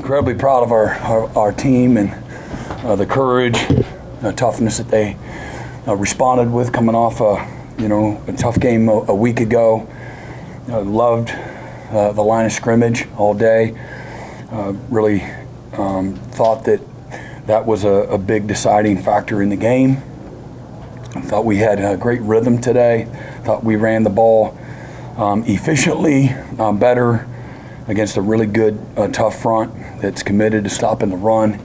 incredibly proud of our team and the courage, the toughness that they responded with coming off a tough game a week ago. Loved the line of scrimmage all day. Really thought that was a big deciding factor in the game. I thought we had a great rhythm today. Thought we ran the ball efficiently, better against a really good, tough front that's committed to stopping the run.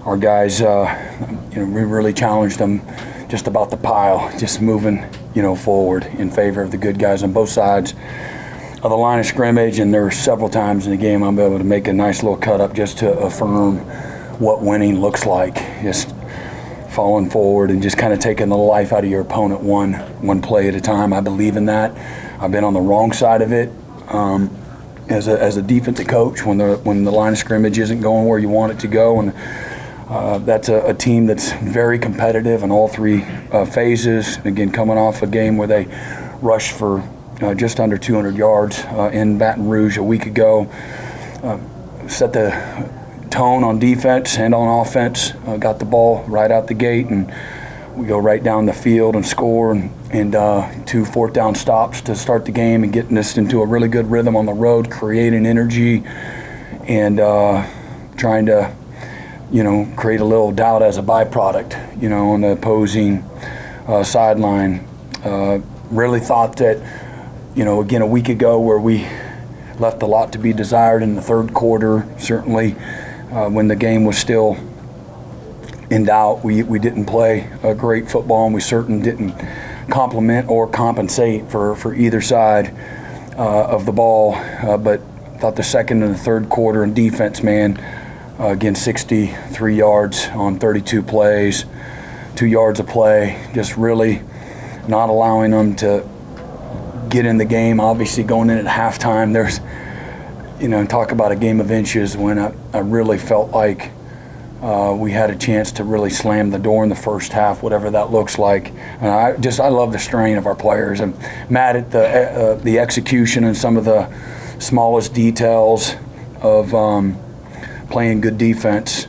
Our guys, we really challenged them just about the pile, just moving, forward in favor of the good guys on both sides of the line of scrimmage. And there were several times in the game I'm able to make a nice little cut up just to affirm what winning looks like. Just falling forward and just kind of taking the life out of your opponent one play at a time. I believe in that. I've been on the wrong side of it as a defensive coach when the line of scrimmage isn't going where you want it to go, and that's a team that's very competitive in all three phases. Again, coming off a game where they rushed for just under 200 yards in Baton Rouge a week ago, set the tone on defense and on offense, got the ball right out the gate, and we go right down the field and score, and 2 fourth down stops to start the game and getting us into a really good rhythm on the road, creating energy and trying to create a little doubt as a byproduct, on the opposing sideline. Really thought that, again, a week ago where we left a lot to be desired in the third quarter, certainly when the game was still in doubt, we didn't play a great football, and we certainly didn't complement or compensate for either side of the ball. But thought the second and the third quarter in defense, man, again, 63 yards on 32 plays, 2 yards of play, just really not allowing them to get in the game. Obviously, going in at halftime, there's, talk about a game of inches when I really felt like we had a chance to really slam the door in the first half, whatever that looks like. And I love the strain of our players. I'm mad at the execution and some of the smallest details of playing good defense,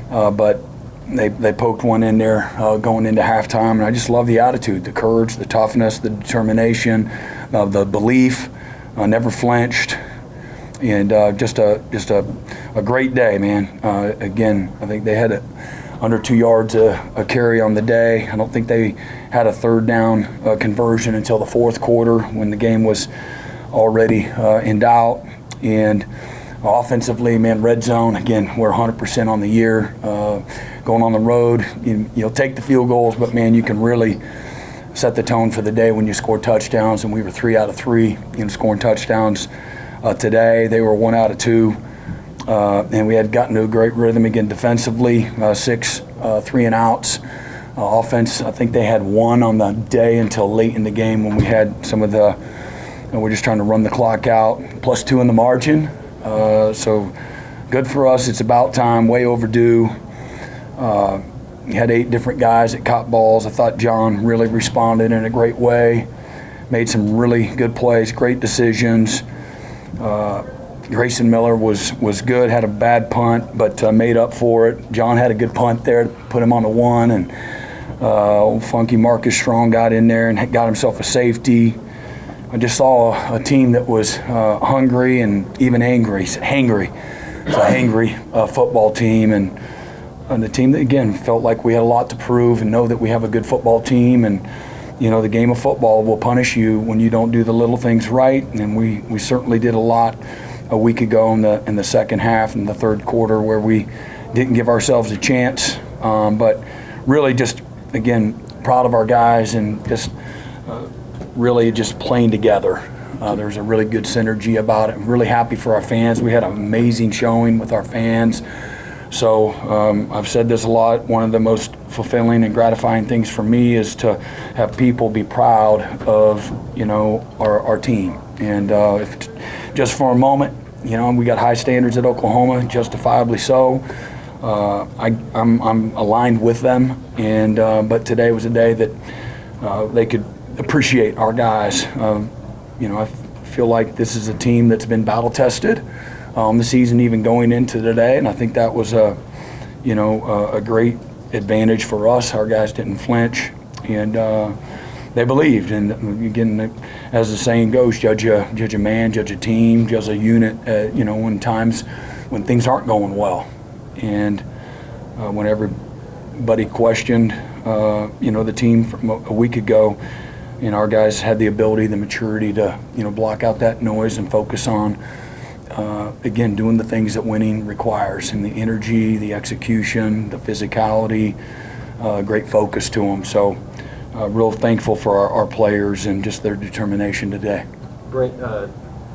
but they poked one in there going into halftime, and I just love the attitude, the courage, the toughness, the determination, the belief. Never flinched, and just a great day, man. Again, I think they had under 2 yards a carry on the day. I don't think they had a third down conversion until the fourth quarter when the game was already in doubt. And offensively, man, red zone, again, we're 100% on the year. Going on the road, you'll take the field goals, but, man, you can really set the tone for the day when you score touchdowns, and we were 3 out of 3 scoring touchdowns today. They were 1 out of 2, and we had gotten to a great rhythm again defensively, 6 3 and outs. Offense, I think they had 1 on the day until late in the game when we had some of the we're just trying to run the clock out, +2 in the margin. So good for us. It's about time, way overdue. We had 8 different guys that caught balls. I thought John really responded in a great way, made some really good plays, great decisions. Grayson Miller was good, had a bad punt, but made up for it. John had a good punt there to put him on the 1, and old funky Marcus Strong got in there and got himself a safety. I just saw a team that was hungry and even angry. Hangry. It's a hangry football team, and the team that, again, felt like we had a lot to prove and know that we have a good football team. And, the game of football will punish you when you don't do the little things right. And we certainly did a lot a week ago in the second half and the third quarter where we didn't give ourselves a chance. But really just, again, proud of our guys and just really just playing together. There's a really good synergy about it. I'm really happy for our fans. We had an amazing showing with our fans. So I've said this a lot. One of the most fulfilling and gratifying things for me is to have people be proud of, our team. And if just for a moment, we got high standards at Oklahoma, justifiably so. I'm aligned with them, and but today was a day that they could appreciate our guys. I feel like this is a team that's been battle tested the season even going into today, and I think that was a great advantage for us. Our guys didn't flinch, and they believed. And again, as the saying goes, judge a man, judge a team, judge a unit. When times when things aren't going well, and when everybody questioned, the team from a week ago, our guys had the ability, the maturity to block out that noise and focus on. Again, doing the things that winning requires, and the energy, the execution, the physicality, great focus to them. So real thankful for our players and just their determination today. Brent,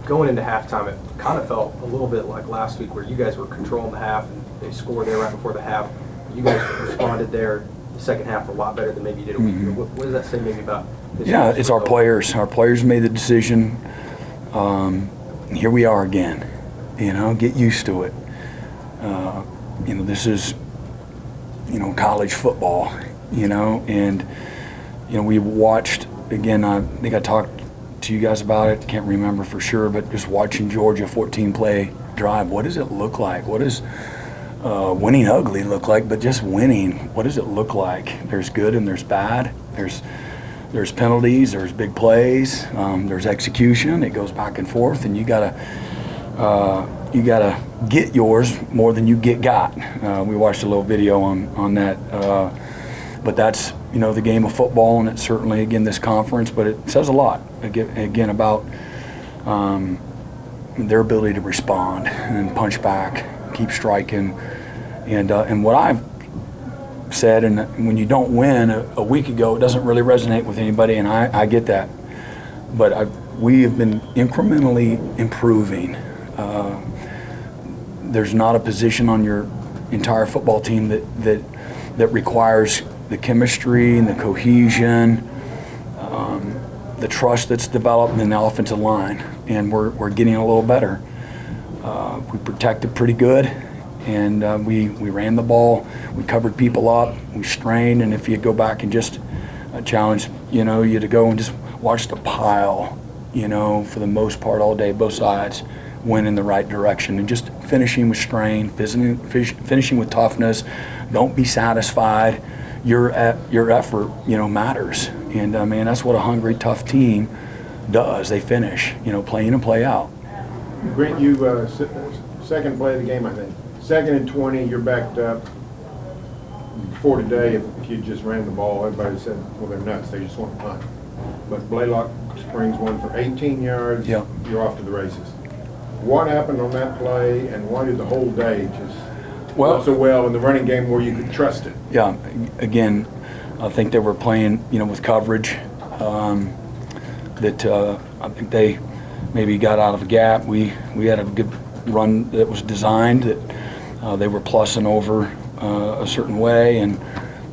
going into halftime, it kind of felt a little bit like last week where you guys were controlling the half and they scored there right before the half. You guys responded there the second half a lot better than maybe you did a week ago. What does that say maybe about this? Yeah, it's our players. Our players made the decision. Here we are again. Get used to it. This is, college football, and, we watched, again, I think I talked to you guys about it, can't remember for sure, but just watching Georgia 14-play drive, what does it look like? What does winning ugly look like? But just winning, what does it look like? There's good and there's bad. There's penalties, there's big plays, there's execution. It goes back and forth, and you gotta get yours more than you got. We watched a little video on that, but that's the game of football, and it's certainly again this conference. But it says a lot again about their ability to respond and punch back, keep striking, and what I've said, and when you don't win a week ago, it doesn't really resonate with anybody, and I get that. But we have been incrementally improving. There's not a position on your entire football team that requires the chemistry and the cohesion, the trust that's developed in the offensive line, and we're getting a little better. We protected pretty good, and we ran the ball. We covered people up. We strained, and if you go back and just challenge you to go and just watch the pile, for the most part all day, both sides went in the right direction, and just finishing with strain, finishing with toughness. Don't be satisfied. Your effort, matters. And man, that's what a hungry, tough team does. They finish, play in and play out. Brent, you second play of the game, I think. 2nd and 20, you're backed up. Before today, if you just ran the ball, everybody said, well, they're nuts. They just want to punt. But Blaylock springs one for 18 yards. Yeah. You're off to the races. What happened on that play, and why did the whole day just work so well in the running game where you could trust it? Yeah, again, I think they were playing, with coverage. I think they maybe got out of a gap. We had a good run that was designed that they were plussing over a certain way, and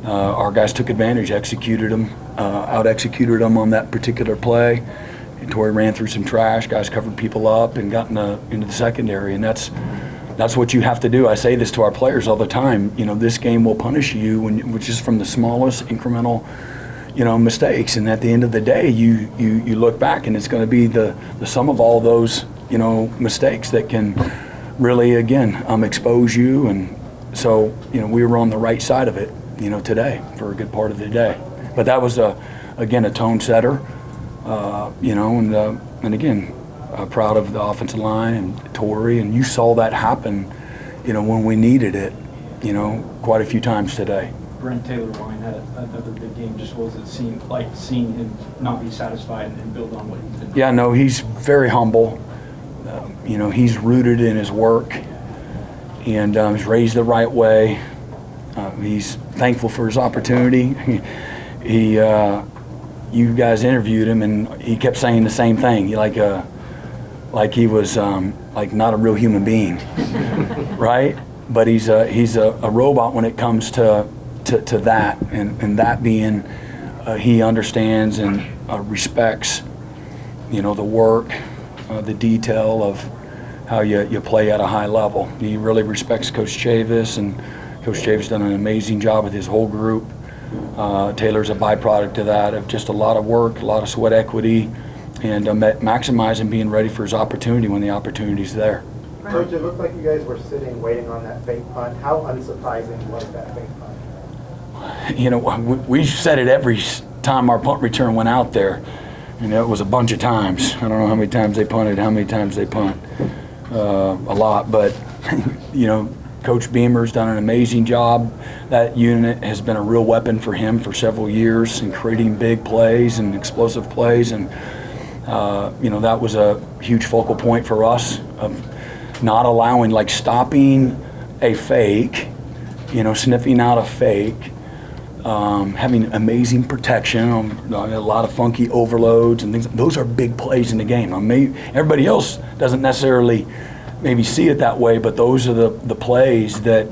our guys took advantage, out-executed them on that particular play. And Torrey ran through some trash, guys covered people up and got into the secondary, and that's what you have to do. I say this to our players all the time. This game will punish you which is from the smallest incremental, mistakes. And at the end of the day, you look back, and it's going to be the sum of all those, mistakes that can really, again, expose you. And so, we were on the right side of it, today for a good part of the day. But that was again a tone setter, and again. Proud of the offensive line and Torrey, and you saw that happen, when we needed it, quite a few times today. Brent Taylor-Wine had another big game. Just was it seeing him not be satisfied and build on what he's been doing? Yeah, no, he's very humble. He's rooted in his work, and he's raised the right way. He's thankful for his opportunity. You guys interviewed him, and he kept saying the same thing. Like he was like not a real human being, right? But he's a robot when it comes to that, and that being he understands and respects, the work, the detail of how you play at a high level. He really respects Coach Chavis, and Coach Chavis done an amazing job with his whole group. Taylor's a byproduct of that, of just a lot of work, a lot of sweat equity, and maximizing being ready for his opportunity when the opportunity's there. Coach, it looked like you guys were sitting, waiting on that fake punt. How unsurprising was that fake punt? You know, we said it every time our punt return went out there. You know, it was a bunch of times. I don't know how many times they punted, how many times they punt. A lot, but, you know, Coach Beamer's done an amazing job. That unit has been a real weapon for him for several years in creating big plays and explosive plays. And, you know, that was a huge focal point for us of not allowing, like stopping a fake, you know, sniffing out a fake, having amazing protection on a lot of funky overloads and things. Those are big plays in the game. I mean, everybody else doesn't necessarily maybe see it that way, but those are the plays that,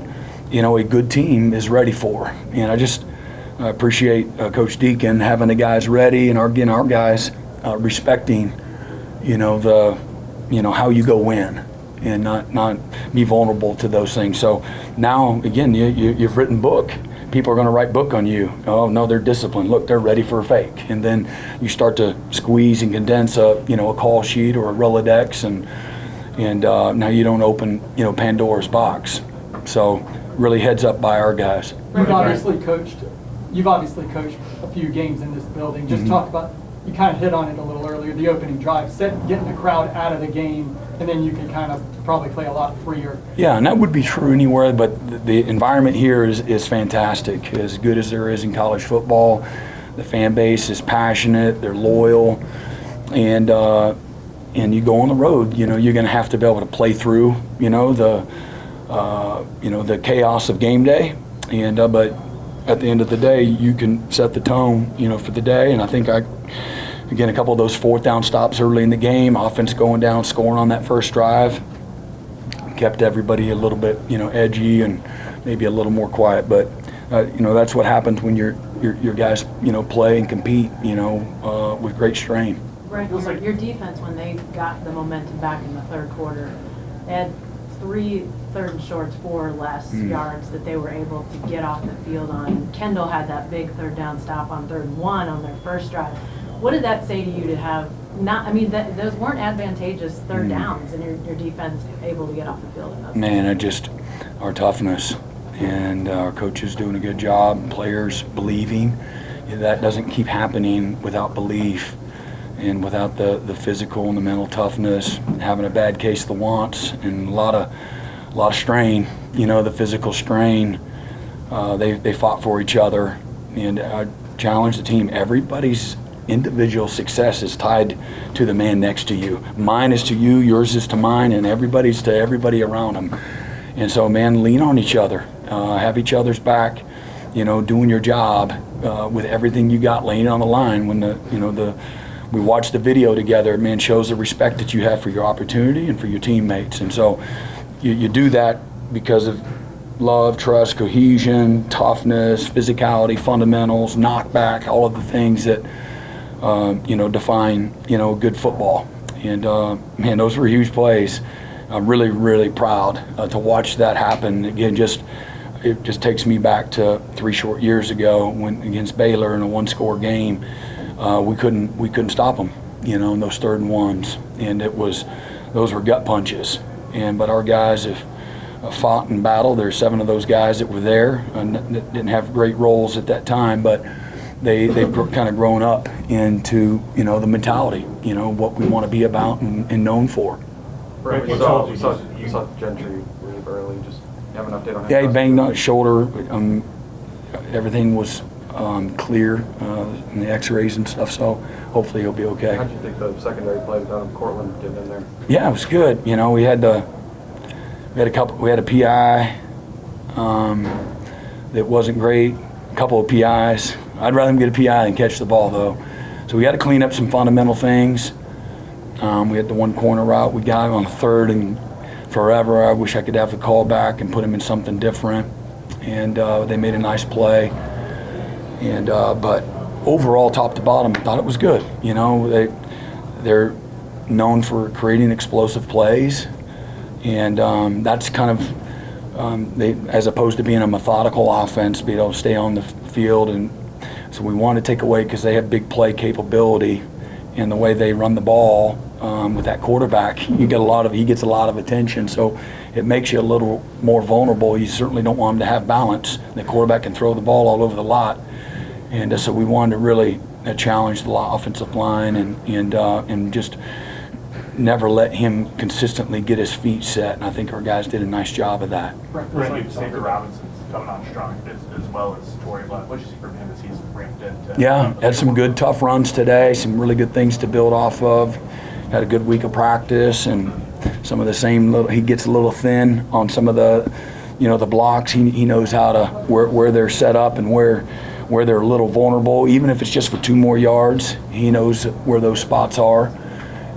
you know, a good team is ready for. And I just appreciate Coach Deacon having the guys ready and our guys respecting, you know, how you go win and not be vulnerable to those things. So now, again, you've written book. People are going to write book on you. Oh no, they're disciplined. Look, they're ready for a fake. And then you start to squeeze and condense a call sheet or a Rolodex, and now you don't open Pandora's box. So really heads up by our guys. You've obviously coached a few games in this building. Just talk about, you kind of hit on it a little earlier, the opening drive, getting the crowd out of the game, and then you can kind of probably play a lot freer. Yeah, and that would be true anywhere, but the environment here is fantastic, as good as there is in college football. The fan base is passionate, they're loyal, and you go on the road, you're going to have to be able to play through, the chaos of game day, and but at the end of the day, you can set the tone, for the day. And I think again, a couple of those fourth down stops early in the game, offense going down, scoring on that first drive, kept everybody a little bit, edgy and maybe a little more quiet. But that's what happens when your guys, play and compete, with great strain. Right, your defense, when they got the momentum back in the third quarter, they had 3 third and shorts, 4 less yards that they were able to get off the field on. Kendall had that big third down stop on 3rd and 1 on their first drive. What did that say to you to have those weren't advantageous third downs, and your defense able to get off the field in those? Man, our toughness, and our coaches doing a good job, players believing. That doesn't keep happening without belief and without the physical and the mental toughness, having a bad case of the wants and a lot of strain, the physical strain. They fought for each other, and I challenged the team. Everybody's individual success is tied to the man next to you. Mine is to you, yours is to mine, and everybody's to everybody around them. And so, man, lean on each other, have each other's back, doing your job with everything you got, laying on the line. When we watch the video together, man, shows the respect that you have for your opportunity and for your teammates. And so you do that because of love, trust, cohesion, toughness, physicality, fundamentals, knockback, all of the things that define good football. And man, those were huge plays. I'm really, really proud to watch that happen. Again, it just takes me back to 3 short years ago when against Baylor in a 1-score game. We couldn't stop them, in those 3rd and 1s, and those were gut punches. But our guys have fought and battled. There's 7 of those guys that were there and didn't have great roles at that time, but they've kind of grown up into the mentality, what we want to be about and known for. Brent, you saw Gentry really early. Just have an update on him. Yeah, he banged on his shoulder. Everything was clear in the X-rays and stuff, so hopefully he'll be okay. How did you think the secondary play down Cortland getting in there? Yeah, it was good. We had a PI that wasn't great. A couple of PIs. I'd rather him get a PI than catch the ball, though. So we had to clean up some fundamental things. We had the 1 corner route. We got him on the 3rd and forever. I wish I could have the call back and put him in something different. And they made a nice play. And but overall, top to bottom, thought it was good. They're known for creating explosive plays, and that's kind of they, as opposed to being a methodical offense, be able to stay on the field. And so we want to take away because they have big play capability, and the way they run the ball with that quarterback. He gets a lot of attention, so it makes you a little more vulnerable. You certainly don't want him to have balance. The quarterback can throw the ball all over the lot, and so we wanted to really challenge the offensive line and just never let him consistently get his feet set. And I think our guys did a nice job of that. Brent, Xavier Robinson's coming on strong as well as Torrey Blunt. What did you see from him as he's ramped into? Yeah, had some good tough runs today, some really good things to build off of. Had a good week of practice, and some of the same he gets a little thin on some of the, the blocks. He knows how to, where they're set up and where they're a little vulnerable. Even if it's just for 2 more yards, he knows where those spots are.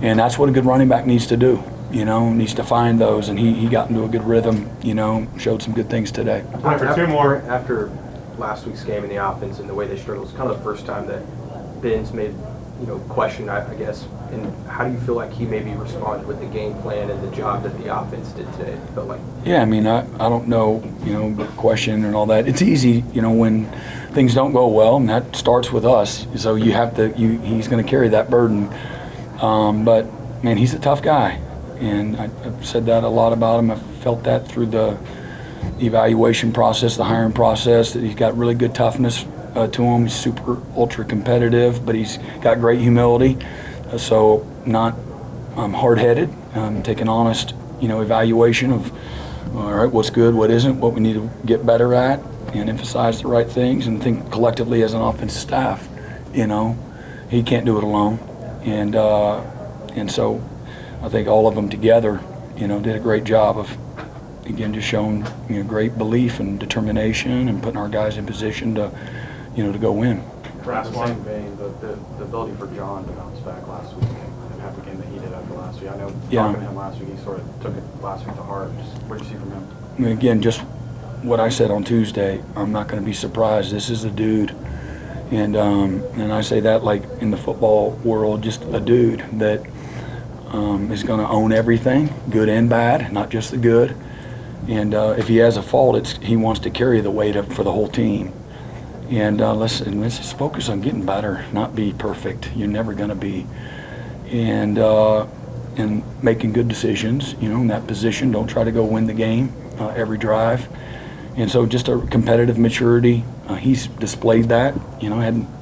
And that's what a good running back needs to do, needs to find those. And he got into a good rhythm, showed some good things today. For 2 more. After last week's game in the offense and the way they struggled, it's kind of the first time that Ben's made, question, I guess. And how do you feel like he maybe responded with the game plan and the job that the offense did today? It felt like. Yeah, I mean, I don't know, question and all that. It's easy, when things don't go well, and that starts with us. So you have to, he's going to carry that burden. But man, he's a tough guy, and I've said that a lot about him. I felt that through the evaluation process, the hiring process, that he's got really good toughness to him. He's super ultra competitive, but he's got great humility. So not hard-headed, taking honest, evaluation of, all right, what's good, what isn't, what we need to get better at, and emphasize the right things, and think collectively as an offensive staff. He can't do it alone. And so I think all of them together, did a great job of, again, just showing, great belief and determination and putting our guys in position to, to go win. Perhaps the same vein, the ability for John to bounce back last week and have the game that he did after last week. I know talking to him last week, he sort of took it last week to heart. What did you see from him? I mean, again, just what I said on Tuesday, I'm not going to be surprised. This is a dude. And I say that like in the football world, just a dude that is going to own everything, good and bad, not just the good. And if he has a fault, he wants to carry the weight for the whole team. And let's just focus on getting better, not be perfect. You're never going to be. And making good decisions, in that position. Don't try to go win the game every drive. And so just a competitive maturity. He's displayed that.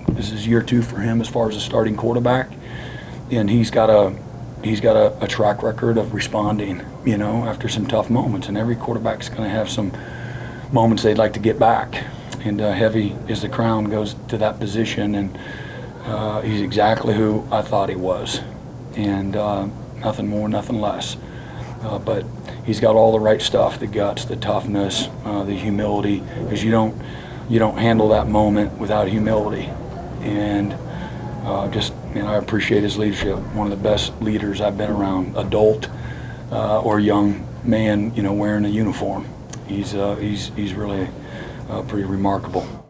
This is year 2 for him as far as a starting quarterback, and he's got a track record of responding. After some tough moments, and every quarterback's going to have some moments they'd like to get back. And heavy as the crown goes to that position, and he's exactly who I thought he was, and nothing more, nothing less. But he's got all the right stuff: the guts, the toughness, the humility. Because you don't handle that moment without humility. And I appreciate his leadership. One of the best leaders I've been around, adult or young man, wearing a uniform. He's really pretty remarkable.